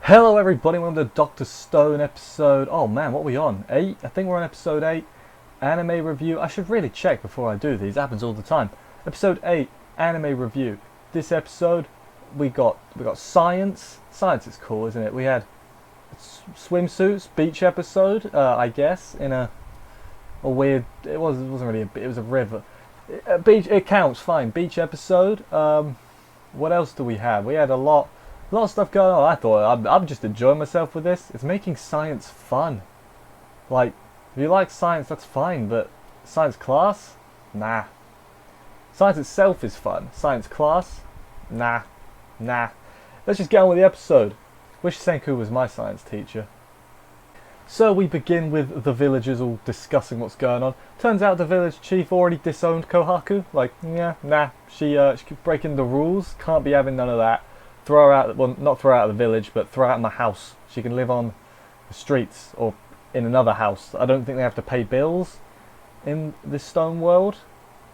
Hello everybody, welcome to Dr. Stone episode, oh man, what are we on? 8? I think we're on episode 8, anime review. I should really check before I do these, it happens all the time. Episode 8, anime review. This episode, we got science. Science is cool, isn't it? We had swimsuits, beach episode, I guess, in a weird, it wasn't really it was a river. Beach, it counts, fine, beach episode. What else do we have? We had a lot of stuff going on. I thought I'm just enjoying myself with this. It's making science fun. Like, if you like science, that's fine, but science class? Nah. Science itself is fun. Science class? Nah. Let's just get on with the episode. Wish Senku was my science teacher. So we begin with the villagers all discussing what's going on. Turns out the village chief already disowned Kohaku. Like, yeah, nah. She keeps breaking the rules. Can't be having none of that. Throw her out, well, not throw her out of the village, but throw her out of my house. She can live on the streets or in another house. I don't think they have to pay bills in this stone world.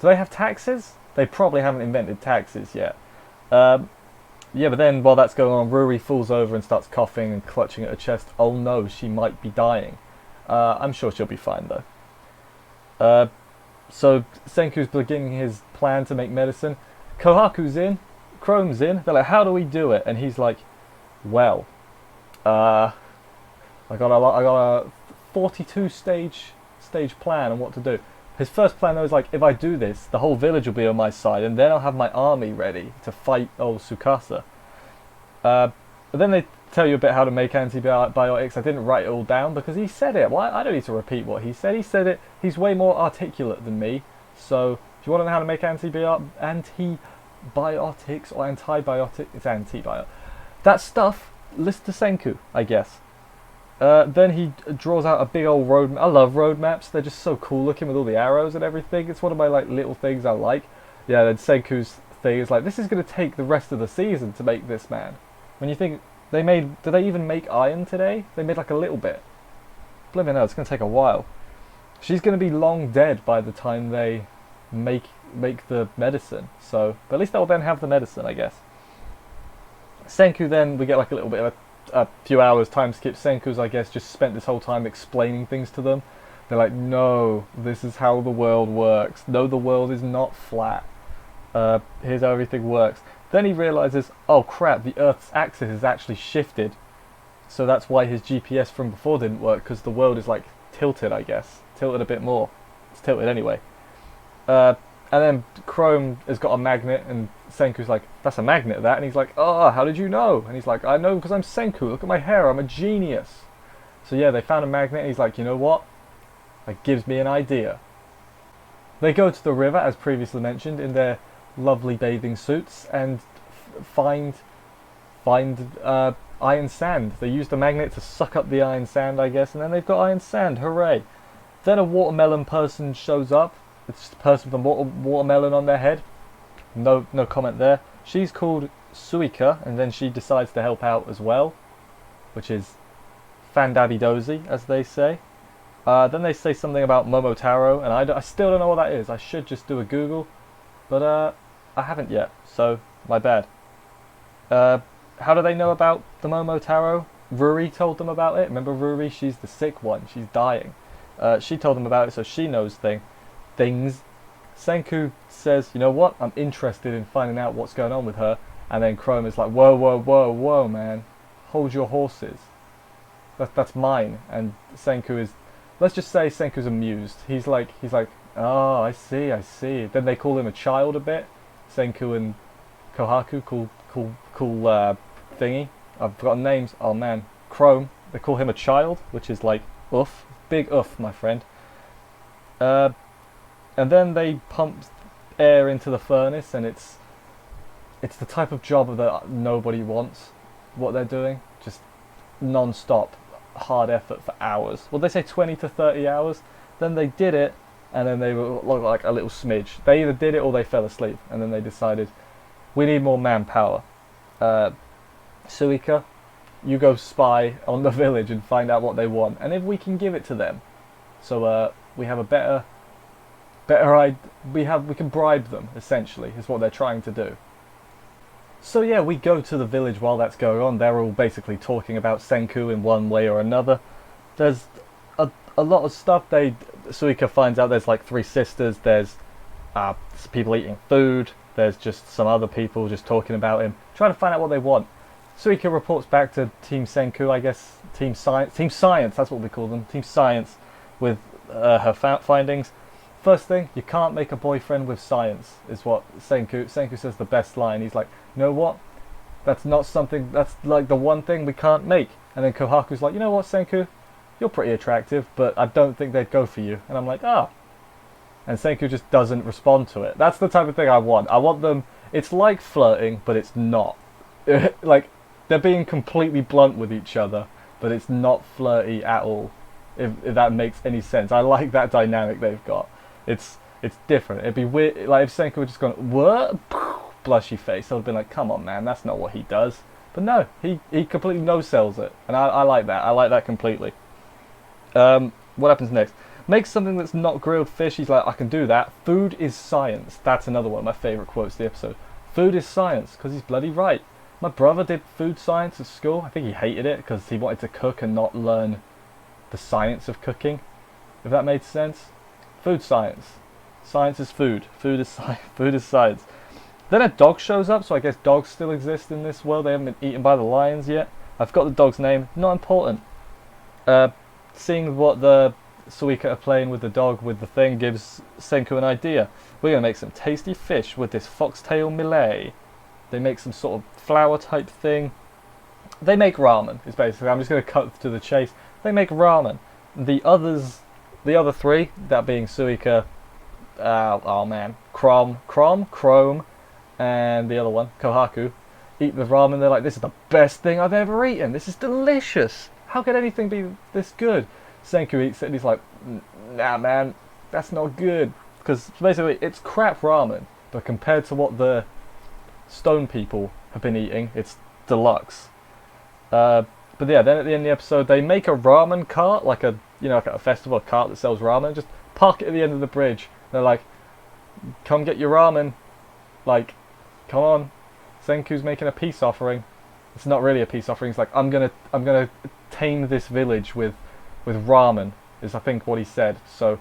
Do they have taxes? They probably haven't invented taxes yet. Yeah, but then while that's going on, Ruri falls over and starts coughing and clutching at her chest. Oh no, she might be dying. I'm sure she'll be fine though. So Senku's beginning his plan to make medicine. Kohaku's in. Chrome's in. They're like, how do we do it? And he's like, well, I got a 42 stage plan on what to do. His first plan though is like, if I do this, the whole village will be on my side, and then I'll have my army ready to fight old Tsukasa. But then they tell you a bit how to make antibiotics. I didn't write it all down because he said it. Why? I don't need to repeat what he said. He said it. He's way more articulate than me. So if you want to know how to make antibiotics or antibiotic, it's antibiotic. That stuff, listen to Senku, I guess. Then he draws out a big old road map. I love road maps. They're just so cool looking with all the arrows and everything. It's one of my like little things I like. Yeah, then Senku's thing is like, this is going to take the rest of the season to make this, man. When you think did they even make iron today? They made like a little bit. Blimey, no, it's going to take a while. She's going to be long dead by the time they make the medicine. So, but at least they'll then have the medicine, I guess. Senku then, we get like a little bit of a few hours time skip. Senku's, I guess, just spent this whole time explaining things to them. They're like, no, this is how the world works. No, the world is not flat. Here's how everything works. Then he realizes, oh crap, the Earth's axis is actually shifted. So that's why his GPS from before didn't work, because the world is like tilted, I guess. Tilted a bit more. It's tilted anyway. And then Chrome has got a magnet, and Senku's like, that's a magnet, that. And he's like, oh, how did you know? And he's like, I know because I'm Senku. Look at my hair. I'm a genius. So yeah, they found a magnet, and he's like, you know what? That gives me an idea. They go to the river, as previously mentioned, in their lovely bathing suits, and find iron sand. They use the magnet to suck up the iron sand, I guess, and then they've got iron sand. Hooray! Then a watermelon person shows up. It's just a person with a watermelon on their head. No comment there. She's called Suika, and then she decides to help out as well, which is fandabby-dozy, as they say. Then they say something about Momotaro, and I still don't know what that is. I should just do a Google, but I haven't yet, so my bad. How do they know about the Momotaro? Ruri told them about it. Remember Ruri? She's the sick one. She's dying. She told them about it, so she knows things. Senku says, you know what? I'm interested in finding out what's going on with her. And then Chrome is like, whoa, man. Hold your horses. That's mine. And Senku is, let's just say Senku's amused. He's like, oh, I see. Then they call him a child a bit. Senku and Kohaku, cool thingy. I've forgotten names. Oh man, Chrome. They call him a child, which is like, oof. Big oof, my friend. And then they pump air into the furnace, and it's the type of job that nobody wants. What they're doing, just non-stop, hard effort for hours. Well, they say 20 to 30 hours. Then they did it, and then they were like a little smidge. They either did it or they fell asleep, and then they decided we need more manpower. Suika, you go spy on the village and find out what they want, and if we can give it to them, so we have a better we can bribe them, essentially, is what they're trying to do. So yeah, we go to the village while that's going on. They're all basically talking about Senku in one way or another. There's a lot of stuff. Suika finds out there's like 3 sisters. There's people eating food. There's just some other people just talking about him, trying to find out what they want. Suika reports back to Team Senku, I guess, Team Science, that's what we call them, Team Science, with her findings. First thing, you can't make a boyfriend with science, is what Senku says the best line. He's like, you know what? That's not something, that's like the one thing we can't make. And then Kohaku's like, you know what, Senku? You're pretty attractive, but I don't think they'd go for you. And I'm like, oh. And Senku just doesn't respond to it. That's the type of thing I want. I want them, it's like flirting, but it's not. Like, they're being completely blunt with each other, but it's not flirty at all, if that makes any sense. I like that dynamic they've got. It's different. It'd be weird, like if Senku had just gone, what? Blushy face, I would have been like, come on man, that's not what he does. But no, he completely no-sells it, and I like that. I like that completely. What happens next? Make something that's not grilled fish. He's like, I can do that. Food is science. That's another one of my favourite quotes of the episode. Food is science, because he's bloody right. My brother did food science at school. I think he hated it because he wanted to cook and not learn the science of cooking, if that made sense. Food science. Science is food. Food is food is science. Then a dog shows up, so I guess dogs still exist in this world. They haven't been eaten by the lions yet. I've got the dog's name. Not important. Seeing what the Suika are playing with the dog with the thing gives Senku an idea. We're going to make some tasty fish with this foxtail millet. They make some sort of flour type thing. They make ramen, is basically, I'm just going to cut to the chase. They make ramen. The other 3, that being Suika, Chrome, and the other one, Kohaku, eat the ramen. They're like, this is the best thing I've ever eaten. This is delicious. How could anything be this good? Senku eats it and he's like, nah man, that's not good. Because basically it's crap ramen, but compared to what the stone people have been eating, it's deluxe. But yeah, then at the end of the episode they make a ramen cart, like a festival cart that sells ramen, just park it at the end of the bridge. They're like, come get your ramen, like, come on. Senku's making a peace offering. It's not really a peace offering, it's like, I'm gonna tame this village with ramen, is I think what he said. So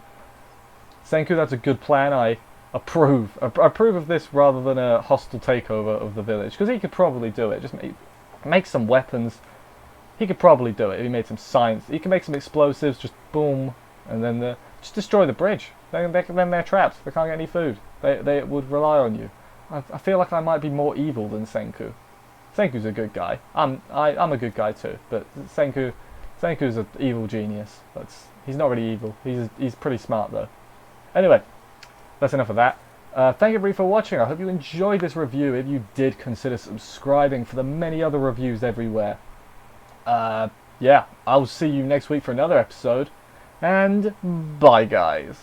Senku, that's a good plan. I approve of this rather than a hostile takeover of the village, because he could probably do it. Just make some weapons. He could probably do it if he made some science. He can make some explosives, just boom, and then just destroy the bridge. Then they're trapped. They can't get any food. They would rely on you. I feel like I might be more evil than Senku. Senku's a good guy. I'm a good guy too, but Senku's an evil genius. He's not really evil. He's pretty smart though. Anyway, that's enough of that. Thank you everybody for watching. I hope you enjoyed this review. If you did, consider subscribing for the many other reviews everywhere. Yeah, I'll see you next week for another episode. And bye guys.